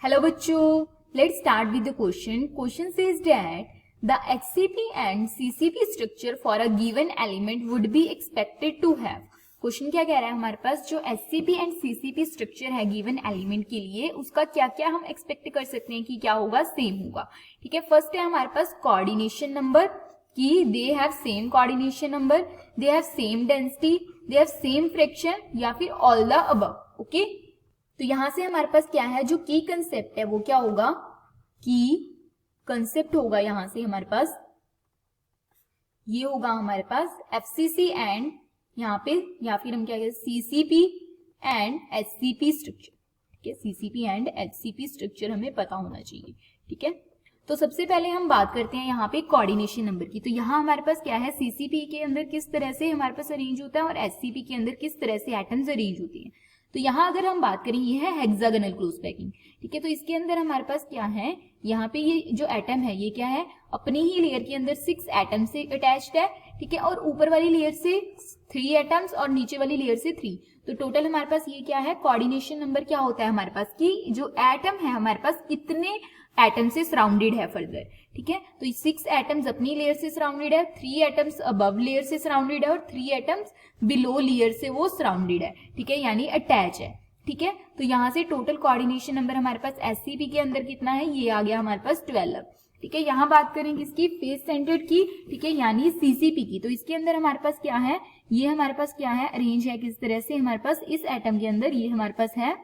Hello बच्चों, let's start with the question. Question says that the HCP and CCP structure for a given element would be expected to have. Question क्या कह रहा है हमारे पास, जो HCP and CCP structure है given element के लिए, उसका क्या क्या हम एक्सपेक्ट कर सकते हैं कि क्या होगा, सेम होगा. ठीक है. फर्स्ट है हमारे पास कोऑर्डिनेशन नंबर, कि they have same coordination number, they have same density, they have same fraction, या फिर ऑल द अबव. ओके. तो यहां से हमारे पास क्या है, जो की कंसेप्ट है वो क्या होगा, की कंसेप्ट होगा यहां से हमारे पास, ये होगा हमारे पास FCC एंड यहाँ पे, या फिर हम क्या कहते हैं CCP एंड HCP स्ट्रक्चर. ठीक है. CCP एंड HCP स्ट्रक्चर हमें पता होना चाहिए. ठीक है. तो सबसे पहले हम बात करते हैं यहाँ पे कोऑर्डिनेशन नंबर की. तो यहाँ हमारे पास क्या है, CCP के अंदर किस तरह से हमारे पास अरेंज होता है और HCP के अंदर किस तरह से एटम्स अरेंज होते हैं. तो यहाँ अगर हम बात करें, ये है हेक्सागोनल क्लोज पैकिंग. ठीक है. तो इसके अंदर हमारे पास क्या है, यहाँ पे ये जो एटम है ये क्या है, अपनी ही लेयर के अंदर 6 एटम से अटैच्ड है. ठीक है. और ऊपर वाली लेयर से 3 एटम्स और नीचे वाली लेयर से 3. तो टोटल हमारे पास ये क्या है, कोऑर्डिनेशन नंबर क्या होता है हमारे पास, कि जो एटम है हमारे पास कितने एटम से सराउंडेड है फर्दर. ठीक है. तो 6 एटम्स अपनी लेयर से सराउंडेड है, 3 एटम्स अबव लेयर से सराउंडेड है और 3 एटम्स बिलो लेयर से वो सराउंडेड है. ठीक है. यानी अटैच है. ठीक है. तो यहां से टोटल कोऑर्डिनेशन नंबर हमारे पास SCP के अंदर कितना है, ये आ गया हमारे पास 12. ठीक है. यहां बात करें किसकी, फेस सेंटर्ड की. ठीक है. यानी CCP की. तो इसके अंदर हमारे पास क्या है, ये हमारे पास क्या है, अरेंज है किस तरह से, हमारे पास इस एटम के अंदर ये हमारे पास है.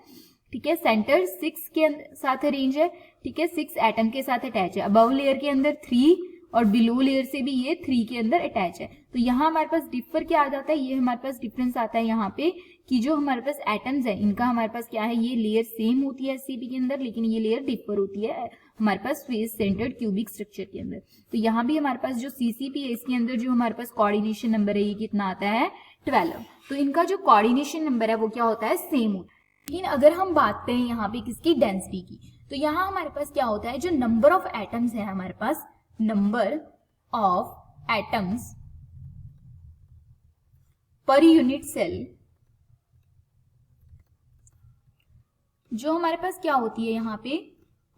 ठीक है. सेंटर 6 के साथ अरेंज है. ठीक है. 6 एटम के साथ अटैच है. अबव लेयर के अंदर 3 और बिलो लेयर से भी ये 3 के अंदर अटैच है. तो यहाँ हमारे पास डिफर क्या आ जाता है, ये हमारे पास डिफरेंस आता है यहाँ पे, कि जो हमारे पास एटम्स है इनका हमारे पास क्या है, ये लेयर सेम होती है SCP के अंदर, लेकिन ये लेयर डिफर होती है हमारे पास फेस सेंटर्ड क्यूबिक स्ट्रक्चर के अंदर. तो यहाँ भी हमारे पास जो CCP है इसके अंदर जो हमारे पास कोऑर्डिनेशन नंबर है ये कितना आता है, 12. तो इनका जो कोऑर्डिनेशन नंबर है वो क्या होता है, सेम होता है. लेकिन अगर हम बात करें यहाँ पे किसकी, डेंसिटी की, तो यहाँ हमारे पास क्या होता है, जो नंबर ऑफ एटम्स है हमारे पास, नंबर ऑफ एटम्स पर यूनिट सेल, जो हमारे पास क्या होती है यहाँ पे,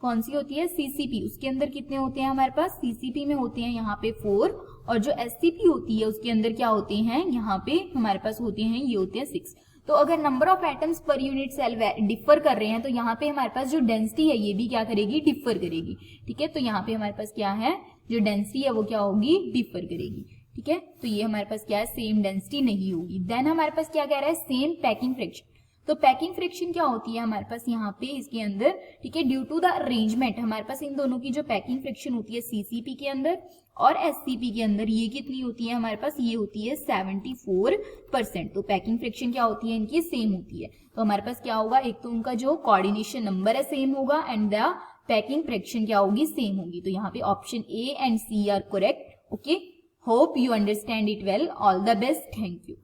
कौन सी होती है, CCP. उसके अंदर कितने होते हैं हमारे पास, CCP में होते हैं यहाँ पे 4, और जो SCP होती है उसके अंदर क्या होते हैं, यहाँ पे हमारे पास होते हैं, ये होते हैं 6. तो अगर नंबर ऑफ एटम्स पर यूनिट सेल डिफर कर रहे हैं तो यहाँ पे हमारे पास जो डेंसिटी है ये भी क्या करेगी, डिफर करेगी. ठीक है. तो यहाँ पे हमारे पास क्या है, जो डेंसिटी है वो क्या होगी, डिफर करेगी. ठीक है. तो ये हमारे पास क्या है, सेम डेंसिटी नहीं होगी. देन हमारे पास क्या कह रहा है, सेम पैकिंग फ्रैक्शन. तो पैकिंग फ्रैक्शन क्या होती है हमारे पास यहाँ पे इसके अंदर. ठीक है. ड्यू टू द अरेंजमेंट, हमारे पास इन दोनों की जो पैकिंग फ्रैक्शन होती है CCP के अंदर और SCP के अंदर, ये कितनी होती है हमारे पास, ये होती है 74%. तो पैकिंग फ्रैक्शन क्या होती है इनकी, सेम होती है. तो हमारे पास क्या होगा, एक तो उनका जो कोऑर्डिनेशन नंबर है सेम होगा एंड द पैकिंग फ्रैक्शन क्या होगी, सेम होगी. तो यहाँ पे option A and C are correct. Okay. Hope you understand it well. All the best. Thank you.